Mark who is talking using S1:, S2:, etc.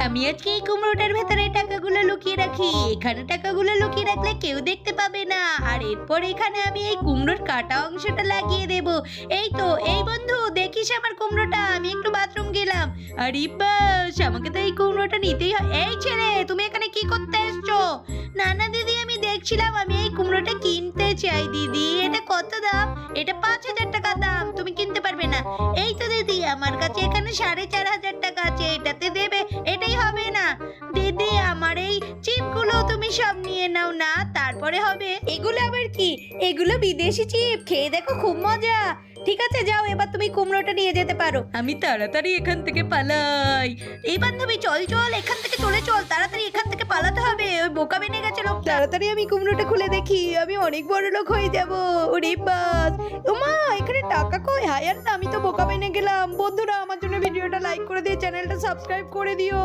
S1: আমি আজকে এই কুমড়োটার ভেতরে টাকাগুলো লুকিয়ে রাখি। এখানে টাকাগুলো লুকিয়ে রাখলে কেউ দেখতে পাবে না। আর এরপর এখানে আমি এই কুমড়োর কাটা অংশটা লাগিয়ে দেব। এই তো, এই বন্ধু দেখিস আমার কুমড়োটা, আমি একটু বাথরুম গেলাম। আরে বাস, আমাকে তো এই কুমড়োটা নিতেই হয়। এই ছেলে, তুমি এখানে কি করতে এসছো? না না দিদি, আমি দেখছিলাম, আমি এই কুমড়োটা কিনতে চাই দিদি। এটা কত দাম? এটা 5,000 টাকা দাম, তুমি কিনতে পারবে না? এই তো দিদি, আমার কাছে এখানে 4,500 টাকা আছে, এটাতে দেবে? এটাই হবে না দিদি, আমার এই চিপগুলো তুমি সব নিয়ে নাও না, তারপরে হবে। এগুলো আবার কি? এগুলো বিদেশি চিপ, খেয়ে দেখো, খুব মজা। ঠিক আছে, যাও, এবার তুমি কুমড়োটা নিয়ে যেতে পারো। আমি তাড়াতাড়ি এখান থেকে পালাই। এই বান্ধবী, চল চল, এখান থেকে চলে চল, তাড়াতাড়ি এখান থেকে পালাতে হবে। ওই বোকা বেনে গেছে লোক। তাড়াতাড়ি আমি কুমড়োটা খুলে দেখি, আমি অনেক বড় লোক হয়ে যাব। ওরে বাস, ওমা, এখানে টাকা কই? হায় আল্লাহ, আমি তো বোকা বেনে গেলাম। বন্ধুরা, আমার জন্য ভিডিওটা লাইক করে দিয়ে চ্যানেলটা সাবস্ক্রাইব করে দিও।